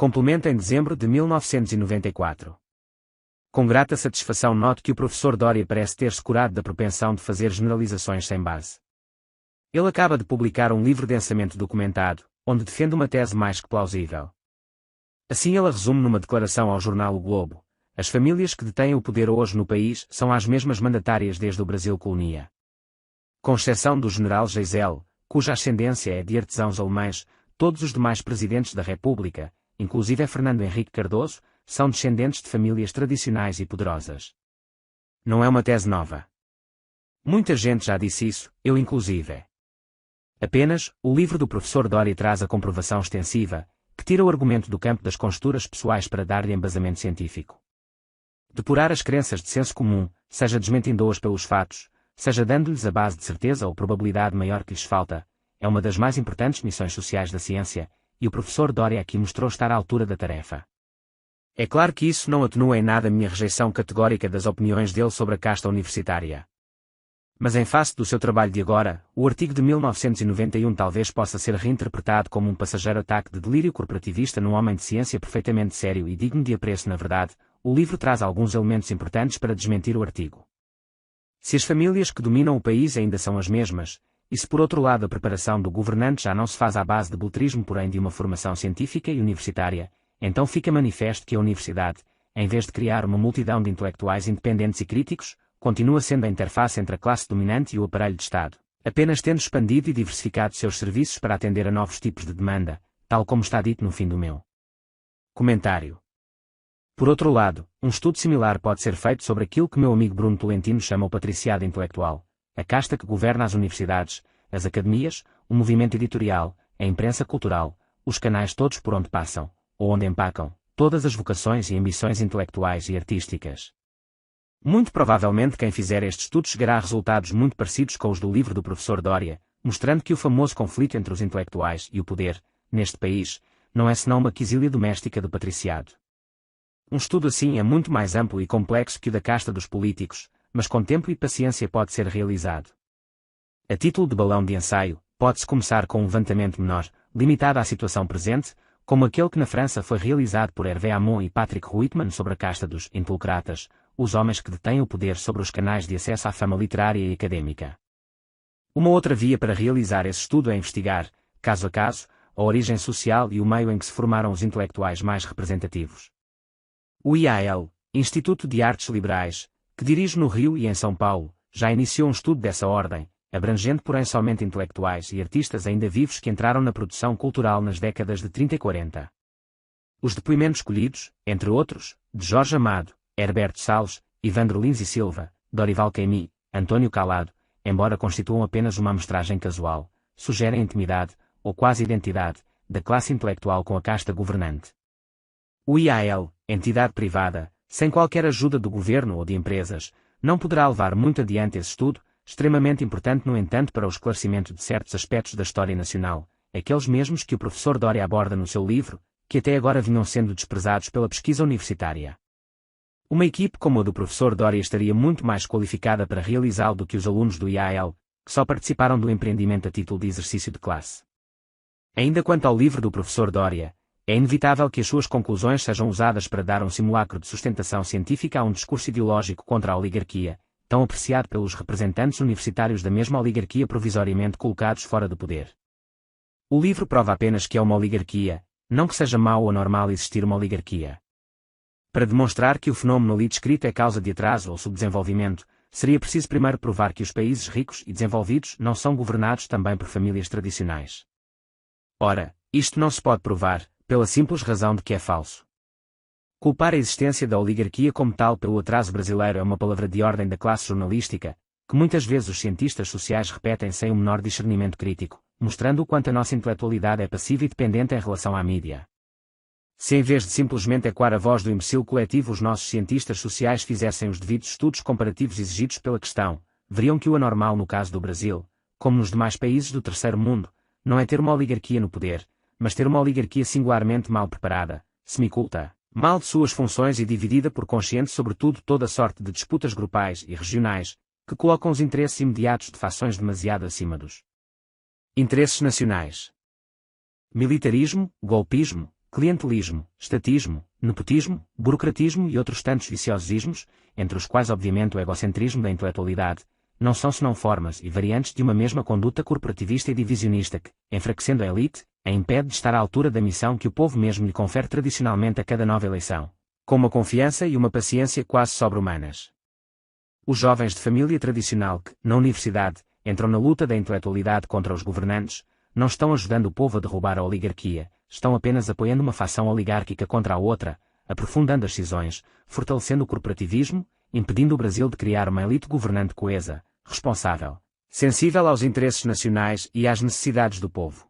Complemento em dezembro de 1994. Com grata satisfação noto que o professor Doria parece ter-se curado da propensão de fazer generalizações sem base. Ele acaba de publicar um livro densamente documentado, onde defende uma tese mais que plausível. Assim ele resume numa declaração ao jornal O Globo: as famílias que detêm o poder hoje no país são as mesmas mandatárias desde o Brasil colonia. Com exceção do general Geisel, cuja ascendência é de artesãos alemães, todos os demais presidentes da República, inclusive Fernando Henrique Cardoso, são descendentes de famílias tradicionais e poderosas. Não é uma tese nova. Muita gente já disse isso, eu inclusive. Apenas, o livro do professor Doria traz a comprovação extensiva, que tira o argumento do campo das conjecturas pessoais para dar-lhe embasamento científico. Depurar as crenças de senso comum, seja desmentindo-as pelos fatos, seja dando-lhes a base de certeza ou probabilidade maior que lhes falta, é uma das mais importantes missões sociais da ciência, e o professor Doria aqui mostrou estar à altura da tarefa. É claro que isso não atenua em nada a minha rejeição categórica das opiniões dele sobre a casta universitária. Mas em face do seu trabalho de agora, o artigo de 1991 talvez possa ser reinterpretado como um passageiro ataque de delírio corporativista num homem de ciência perfeitamente sério e digno de apreço. Na verdade, o livro traz alguns elementos importantes para desmentir o artigo. Se as famílias que dominam o país ainda são as mesmas, e se por outro lado a preparação do governante já não se faz à base de beleterismo porém de uma formação científica e universitária, então fica manifesto que a universidade, em vez de criar uma multidão de intelectuais independentes e críticos, continua sendo a interface entre a classe dominante e o aparelho de Estado, apenas tendo expandido e diversificado seus serviços para atender a novos tipos de demanda, tal como está dito no fim do meu comentário. Por outro lado, um estudo similar pode ser feito sobre aquilo que meu amigo Bruno Tolentino chama o patriciado intelectual, a casta que governa as universidades, as academias, o movimento editorial, a imprensa cultural, os canais todos por onde passam, ou onde empacam, todas as vocações e ambições intelectuais e artísticas. Muito provavelmente quem fizer este estudo chegará a resultados muito parecidos com os do livro do professor Doria, mostrando que o famoso conflito entre os intelectuais e o poder, neste país, não é senão uma quisília doméstica do patriciado. Um estudo assim é muito mais amplo e complexo que o da casta dos políticos, mas com tempo e paciência pode ser realizado. A título de balão de ensaio, pode-se começar com um levantamento menor, limitado à situação presente, como aquele que na França foi realizado por Hervé Hamon e Patrick Huitman sobre a casta dos intolcratas, os homens que detêm o poder sobre os canais de acesso à fama literária e académica. Uma outra via para realizar esse estudo é investigar, caso a caso, a origem social e o meio em que se formaram os intelectuais mais representativos. O IAL, Instituto de Artes Liberais, que dirige no Rio e em São Paulo, já iniciou um estudo dessa ordem, abrangente porém somente intelectuais e artistas ainda vivos que entraram na produção cultural nas décadas de 30 e 40. Os depoimentos escolhidos, entre outros, de Jorge Amado, Herberto Salles, Ivandro Lins e Silva, Dorival Caymmi, António Calado, embora constituam apenas uma amostragem casual, sugerem intimidade, ou quase identidade, da classe intelectual com a casta governante. O IAL, entidade privada, sem qualquer ajuda do governo ou de empresas, não poderá levar muito adiante esse estudo, extremamente importante no entanto para o esclarecimento de certos aspectos da história nacional, aqueles mesmos que o professor Doria aborda no seu livro, que até agora vinham sendo desprezados pela pesquisa universitária. Uma equipe como a do professor Doria estaria muito mais qualificada para realizá-lo do que os alunos do IAL, que só participaram do empreendimento a título de exercício de classe. Ainda quanto ao livro do professor Doria, é inevitável que as suas conclusões sejam usadas para dar um simulacro de sustentação científica a um discurso ideológico contra a oligarquia, tão apreciado pelos representantes universitários da mesma oligarquia provisoriamente colocados fora do poder. O livro prova apenas que é uma oligarquia, não que seja mau ou normal existir uma oligarquia. Para demonstrar que o fenómeno ali descrito é causa de atraso ou subdesenvolvimento, seria preciso primeiro provar que os países ricos e desenvolvidos não são governados também por famílias tradicionais. Ora, isto não se pode provar, pela simples razão de que é falso. Culpar a existência da oligarquia como tal pelo atraso brasileiro é uma palavra de ordem da classe jornalística, que muitas vezes os cientistas sociais repetem sem o menor discernimento crítico, mostrando o quanto a nossa intelectualidade é passiva e dependente em relação à mídia. Se em vez de simplesmente ecoar a voz do imbecil coletivo os nossos cientistas sociais fizessem os devidos estudos comparativos exigidos pela questão, veriam que o anormal no caso do Brasil, como nos demais países do terceiro mundo, não é ter uma oligarquia no poder, mas ter uma oligarquia singularmente mal preparada, semiculta, mal de suas funções e dividida por consciente sobretudo toda sorte de disputas grupais e regionais, que colocam os interesses imediatos de fações demasiado acima dos interesses nacionais. Militarismo, golpismo, clientelismo, estatismo, nepotismo, burocratismo e outros tantos viciosismos, entre os quais obviamente o egocentrismo da intelectualidade, não são senão formas e variantes de uma mesma conduta corporativista e divisionista que, enfraquecendo a elite, a impede de estar à altura da missão que o povo mesmo lhe confere tradicionalmente a cada nova eleição, com uma confiança e uma paciência quase sobre-humanas. Os jovens de família tradicional que, na universidade, entram na luta da intelectualidade contra os governantes, não estão ajudando o povo a derrubar a oligarquia, estão apenas apoiando uma fação oligárquica contra a outra, aprofundando as cisões, fortalecendo o corporativismo, impedindo o Brasil de criar uma elite governante coesa, responsável, sensível aos interesses nacionais e às necessidades do povo.